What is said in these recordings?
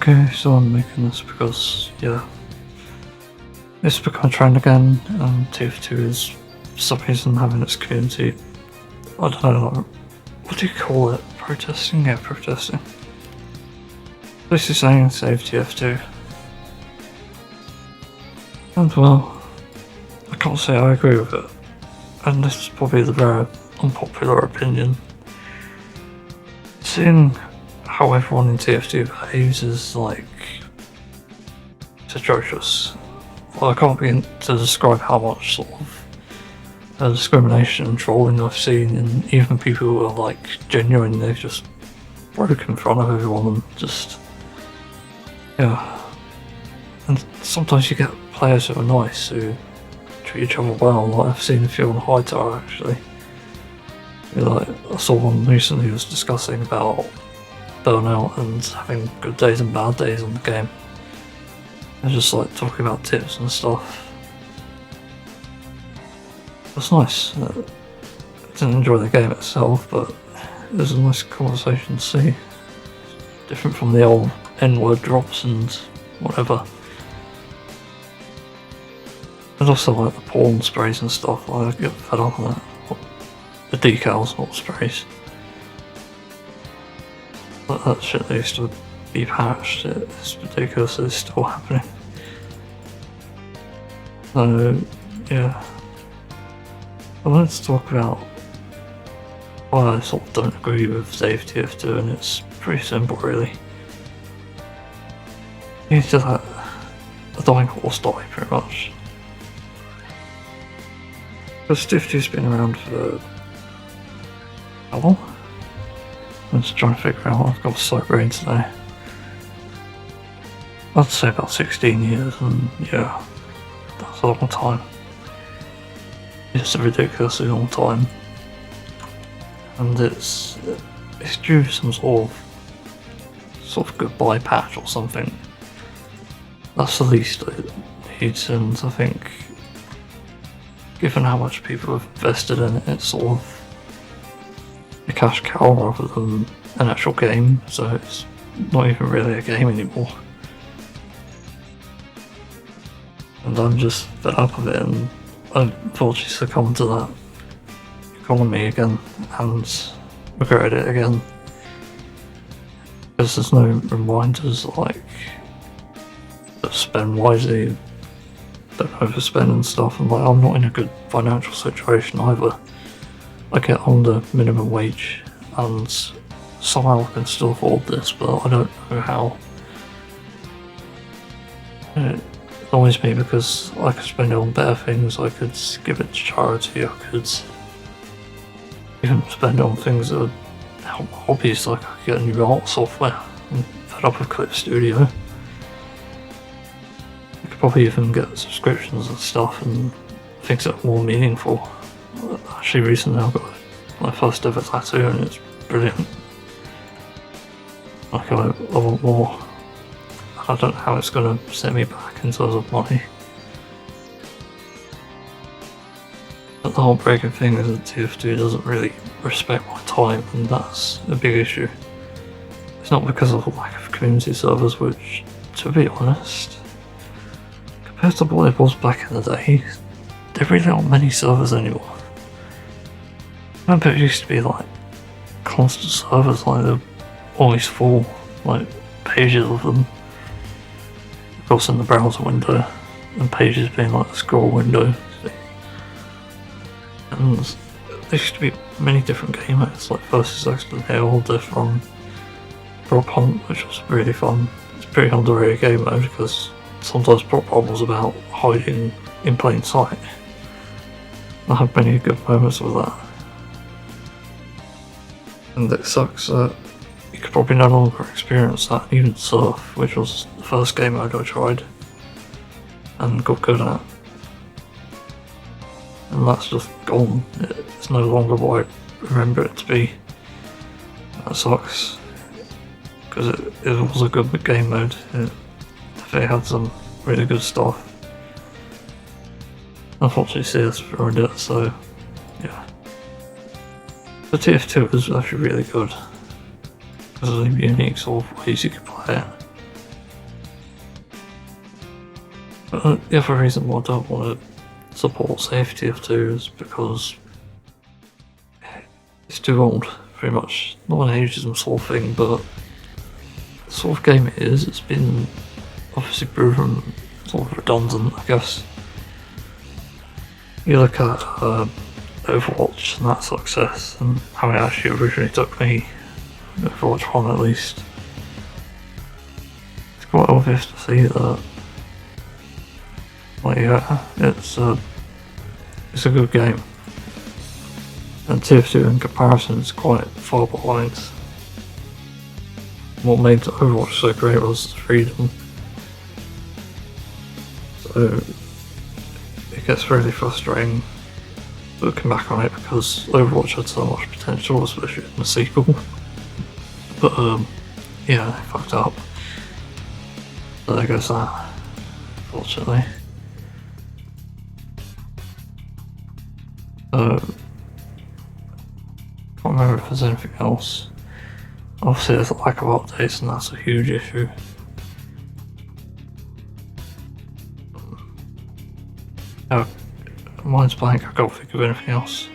Okay, so I'm making this because, yeah, it's become a trend again, and TF2 is, for some reason, having its community, I don't know, what do you call it? Protesting? Yeah, protesting. Basically saying save TF2. And well, I can't say I agree with it, and this is probably the very unpopular opinion. Seeing how everyone in TF2 behaves is like, it's atrocious. Well, I can't begin to describe how much sort of discrimination and trolling I've seen, and even people who are like genuine, they've just broke in front of everyone and just, yeah. And sometimes you get players who are nice, who treat each other well, like I've seen a few on High Tower actually. Like, I saw one recently who was discussing about burnout and having good days and bad days on the game. They're just like talking about tips and stuff. It was nice. I didn't enjoy the game itself, but it was a nice conversation to see. Different from the old N-word drops and whatever. And also like the porn sprays and stuff, like, I get fed up on that. The decals, not sprays. But that shit used to be patched, it's ridiculous that it's still happening. So, yeah. I wanted to talk about why I sort of don't agree with Save TF2, and it's pretty simple really. It's just like a dying horse die, pretty much. Because TF2's been around for how long? I'm just trying to figure out, I've got a slow brain today. I'd say about 16 years, and yeah, that's a long time. It's a ridiculously long time. And it's due some sort of goodbye patch or something. That's the least it needs, and I think, given how much people have invested in it, it's sort of a cash cow rather than an actual game, so it's not even really a game anymore. And I'm just fed up of it, and I unfortunately succumbed to that economy again and regretted it again. Because there's no reminders like spend wisely, don't overspend and stuff, and like I'm not in a good financial situation either. I get on the minimum wage and somehow I can still afford this, but I don't know how. It annoys me because I could spend it on better things. I could give it to charity, I could even spend it on things that would help my hobbies, like I could get a new art software. I'm fed up with Clip Studio. I could probably even get subscriptions and stuff and things that are more meaningful. Actually recently I got my first ever tattoo and it's brilliant. Like I want more. I don't know how it's going to set me back in terms of money. But the heartbreaking thing is that TF2 doesn't really respect my time, and that's a big issue. It's not because of a lack of community servers, which, to be honest, compared to what it was back in the day, there really aren't many servers anymore. I remember it used to be like constant servers, like they're always full, like pages of them. Of course in the browser window, and pages being like a scroll window. And there used to be many different game modes, like versus Accident Hill, Death Run, Prop Hunt, which was really fun. It's a pretty underrated game mode because sometimes Prop Hunt was about hiding in plain sight. I had many good moments with that. And it sucks that you could probably no longer experience that. Even Surf, which was the first game mode I tried and got good at. And that's just gone. It's no longer what I remember it to be. That sucks. Because it was a good game mode. It definitely had some really good stuff. Unfortunately CS ruined it, so yeah. The TF2 was actually really good. Because of the unique sort of ways you could play it. The other reason why I don't want to support save TF2 is because it's too old, pretty much. Not an ageism sort of thing, but the sort of game it is, it's been obviously proven sort of redundant, I guess. You look at Overwatch and that success, and how it actually originally took me, Overwatch 1 at least. It's quite obvious to see that, like, yeah, it's a good game. And TF2 in comparison is quite far behind. What made Overwatch so great was the freedom. So it gets really frustrating looking back on it because Overwatch had so much potential, especially in the sequel. But yeah, they fucked up. So there goes that, unfortunately. Can't remember if there's anything else. Obviously there's a lack of updates and that's a huge issue. Mine's blank, I can't think of anything else.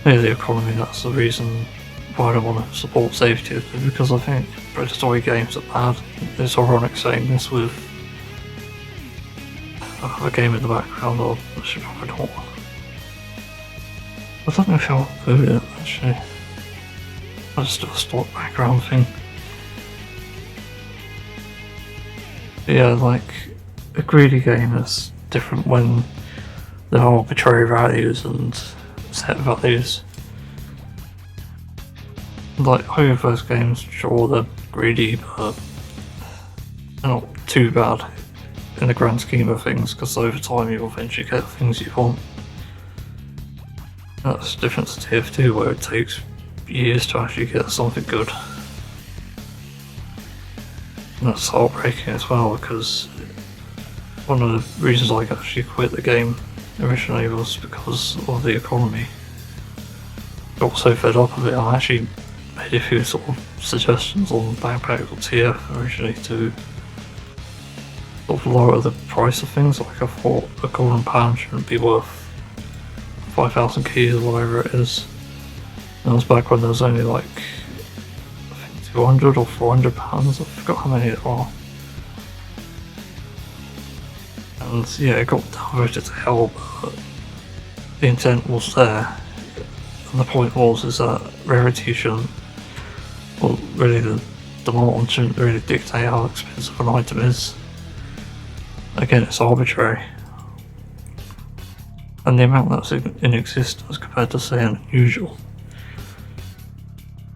Maybe the economy, that's the reason why I don't want to support safety, because I think predatory games are bad. It's ironic saying this with a game in the background, or I should probably not. I don't know if I'll include it actually. I'll just do a stock background thing. But yeah, like, a greedy game is different when there are arbitrary values and set values. Like, home first games, sure, they're greedy, but they're not too bad in the grand scheme of things, because over time you'll eventually get things you want. That's the difference to TF2, where it takes years to actually get something good. And that's heartbreaking as well, because one of the reasons I actually quit the game originally was because of the economy. Got so fed up of it, I actually made a few sort of suggestions on Backpack or TF originally to sort of lower the price of things. Like, I thought a golden pan shouldn't be worth 5,000 keys or whatever it is. And that was back when there was only like, I think 200 or 400 pounds, I forgot how many there are. And yeah, it got downvoted to hell, but the intent was there. And the point was is that rarity shouldn't, well, really the demand shouldn't really dictate how expensive an item is. Again, it's arbitrary. And the amount that's in existence compared to, say, an unusual.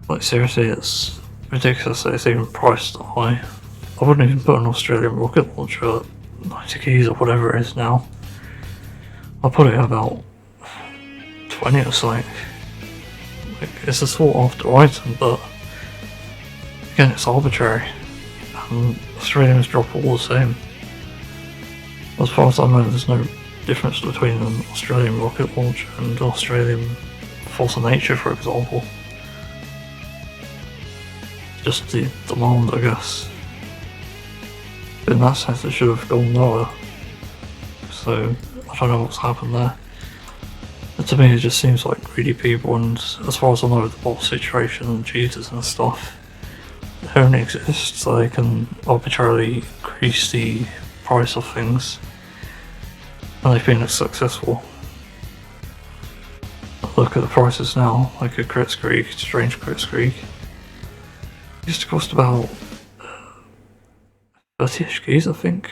Like, seriously, it's ridiculous that it's even priced that high. I wouldn't even put an Australian rocket launcher at 90 keys or whatever it is now. I'll put it at about 20 or something. Like, it's a sought after item, but again, it's arbitrary. And Australians drop all the same. As far as I know, there's no difference between an Australian rocket launcher and Australian Force of Nature, for example. Just the demand, I guess. In that sense, it should have gone lower. So, I don't know what's happened there. But to me, it just seems like greedy people, and as far as I know, the bot situation and cheaters and stuff, they only exist so they can arbitrarily increase the price of things. And they've been successful. Look at the prices now, like a Crit Streak, Strange Crit Streak. It used to cost about 30ish keys, I think,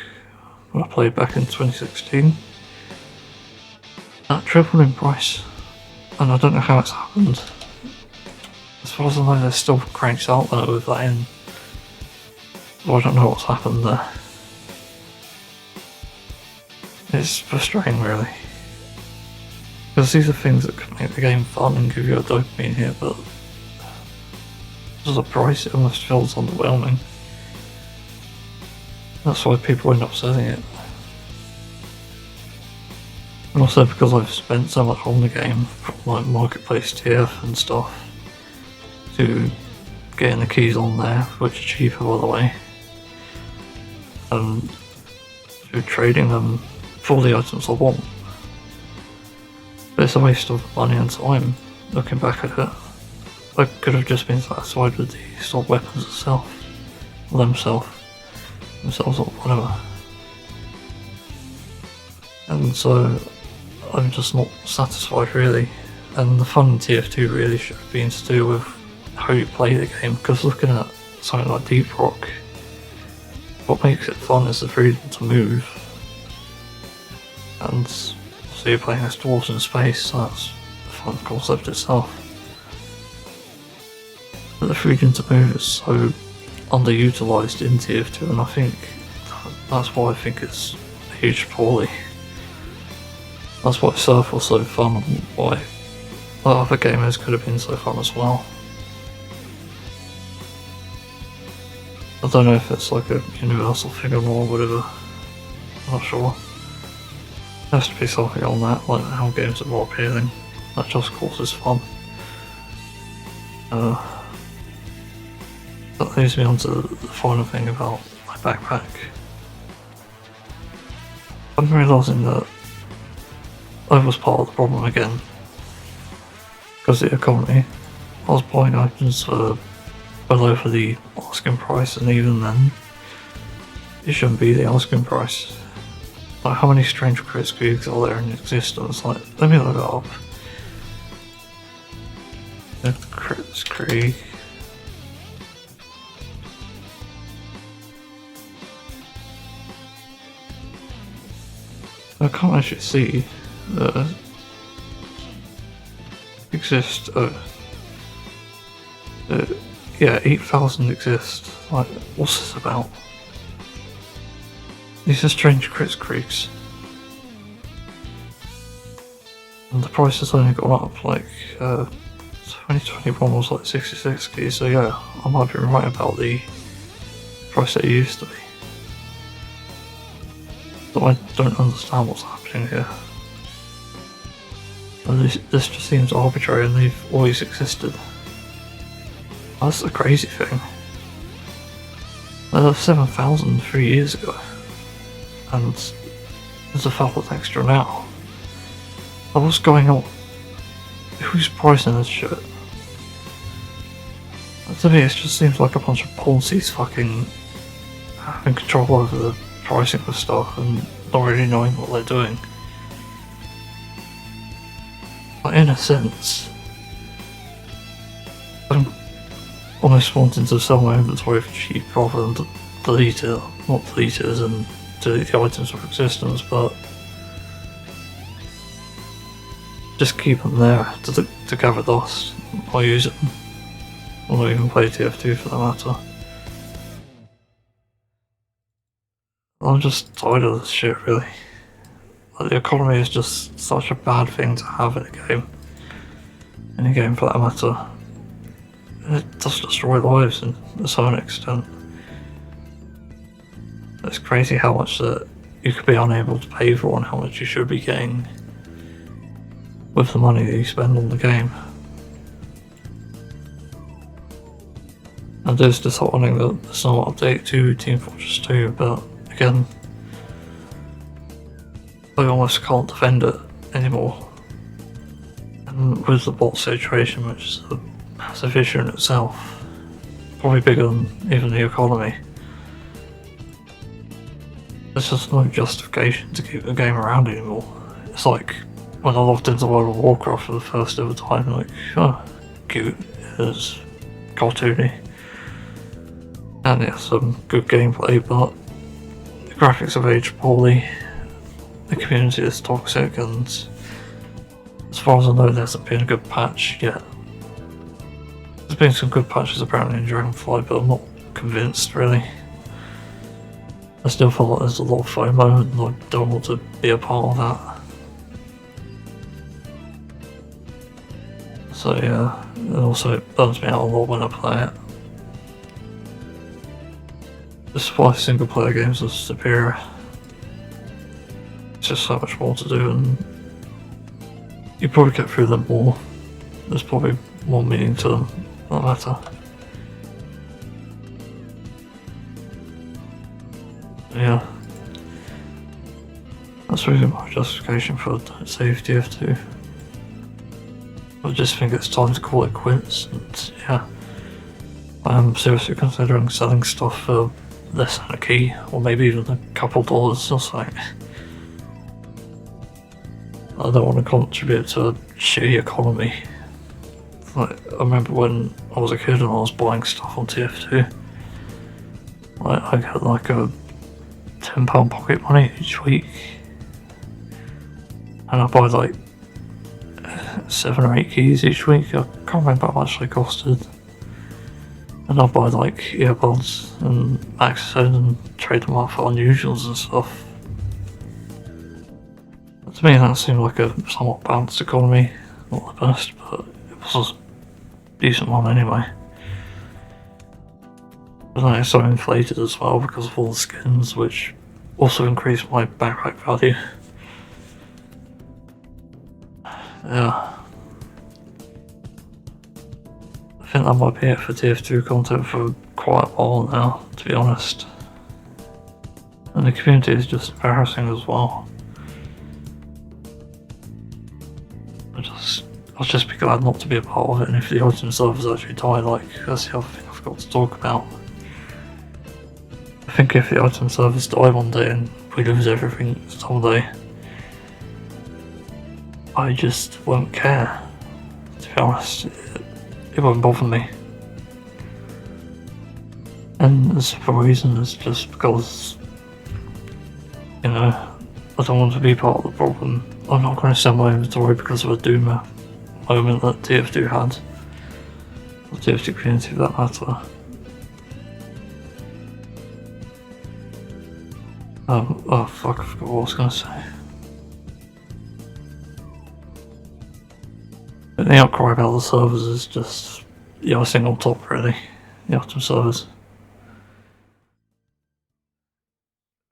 when I played back in 2016. That tripled in price, and I don't know how it's happened. As far as I know, there's still cranks out there with that in. But I don't know what's happened there. It's frustrating, really. Because these are things that could make the game fun and give you a dopamine hit, but as a price, it almost feels underwhelming. That's why people end up selling it. And also because I've spent so much on the game, from like Marketplace TF and stuff, to getting the keys on there, which are cheaper by the way. and through trading them for the items I want. But it's a waste of money and time, looking back at it. I could have just been satisfied with the sword weapons itself, or themselves or whatever. And so I'm just not satisfied really, and the fun in TF2 really should have been to do with how you play the game, because looking at something like Deep Rock, what makes it fun is the freedom to move, and so you're playing as dwarves in space, so that's the fun concept itself. But the freedom to move is so underutilised in TF2, and I think that's why I think it's aged poorly. That's why Surf was so fun, and why other gamers could have been so fun as well. I don't know if it's like a universal thing or whatever, I'm not sure. There has to be something on that, like how games are more appealing, that just causes fun. That leads me on to the final thing about my backpack. I'm realising that I was part of the problem again, because of the economy. I was buying items for well over the asking price, and even then, it shouldn't be the asking price. Like, how many strange Kritzkrieg's are there in existence? Like, let me look it up. The Kritzkrieg. I can't actually see that exist. Yeah, 8,000 exist. Like, what's this about? These are strange Kritzkriegs. And the price has only gone up, like, 2021 was like 66k, so yeah, I might be right about the price that it used to be. But I don't understand what's happening here. And this just seems arbitrary, and they've always existed. That's the crazy thing. There were 7,000 3 years ago, and there's 1,000 extra now. Like, what's going on? Who's pricing this shit? To me, it just seems like a bunch of Ponzi's fucking having control over the pricing of stuff and not really knowing what they're doing. But in a sense, I'm almost wanting to sell my inventory for cheap rather than delete it. Not delete it as in delete the items from existence, but just keep them there to gather dust or use them. Or not even play TF2 for that matter. I'm just tired of this shit, really. Like, the economy is just such a bad thing to have in a game. Any game for that matter. It does destroy lives to a certain extent. It's crazy how much that you could be unable to pay for and how much you should be getting with the money that you spend on the game. And there's disheartening that there's no update to Team Fortress 2, but again, I almost can't defend it anymore. And with the bot situation, which is a massive issue in itself, probably bigger than even the economy, there's just no justification to keep the game around anymore. It's like when I logged into World of Warcraft for the first ever time, like, oh, cute, it's cartoony, and yeah, some good gameplay, but the graphics have aged poorly, the community is toxic, and as far as I know, there hasn't been a good patch yet. There's been some good patches apparently in Dragonflight, but I'm not convinced really. I still feel like there's a lot of FOMO, and I don't want to be a part of that. So yeah, and also it burns me out a lot when I play it. Just why single player games are superior. It's just so much more to do, and you probably get through them more. There's probably more meaning to them, for that matter. Yeah. That's really my justification for don't save TF2. I just think it's time to call it quits, and yeah. I'm seriously considering selling stuff for less than a key, or maybe even a couple dollars or something. I don't want to contribute to a shitty economy. Like, I remember when I was a kid and I was buying stuff on TF2. Like, I got like a £10 pocket money each week. And I buy like 7 or 8 keys each week. I can't remember how much they costed. And I'll buy like earbuds and accessories and trade them up for unusuals and stuff. To me that seemed like a somewhat balanced economy. Not the best, but it was a decent one anyway. But then it's so inflated as well because of all the skins, which also increased my backpack value. Yeah. I think that might be it for TF2 content for quite a while now, to be honest. And the community is just embarrassing as well. I'll just be glad not to be a part of it, and if the item servers actually die, like, that's the other thing I forgot to talk about. I think if the item servers die one day and we lose everything someday, I just won't care, to be honest. It won't bother me. And the simple reason is just because, you know, I don't want to be part of the problem. I'm not going to sell my inventory because of a doomer moment that TF2 had. Or TF2 community for that matter. Oh fuck, I forgot what I was going to say. But the outcry about the servers is just the icing on top, really. The item servers.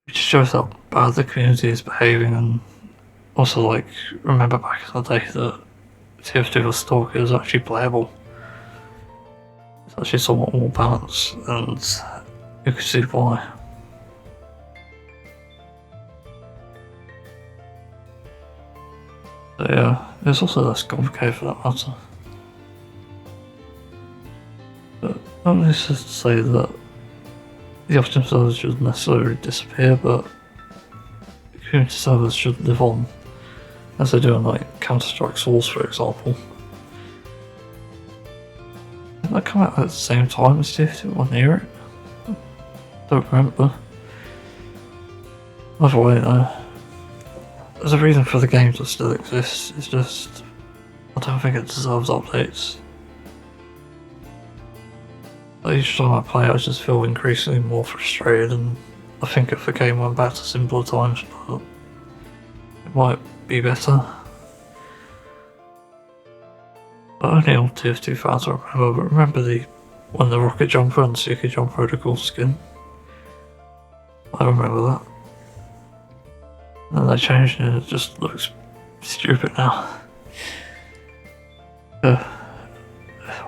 It just shows how bad the community is behaving, and also, like, remember back in the day that TF2 was Stalker is actually playable. It's actually somewhat more balanced, and you can see why. So yeah, it's also less complicated for that matter. But not necessarily to say that the item servers shouldn't necessarily disappear, but the community servers should live on, as they do in like Counter-Strike Source, for example. Didn't that come out at the same time as TF2 or near it? Don't remember. Either way, though, there's a reason for the game to still exist. It's just, I don't think it deserves updates. Each time I play, I just feel increasingly more frustrated, and I think if the game went back to simpler times, but it might be better. But only old TF2 fans I remember, but remember when the rocket jumper and sticky jumper had a cool skin? I remember that. And they changed it, and it just looks stupid now.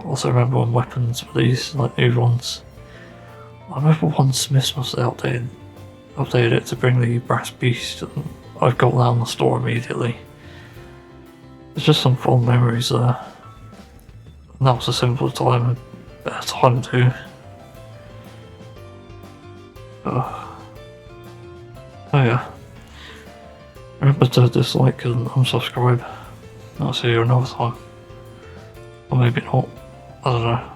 Also remember when weapons released, like new ones. I remember once Smiths must have updated it to bring the brass beast, and I've got that on the store immediately. There's just some fond memories there. And that was a simpler time, a better time too. Oh yeah. Remember to dislike and unsubscribe. I'll see you another time. Or maybe not. I don't know.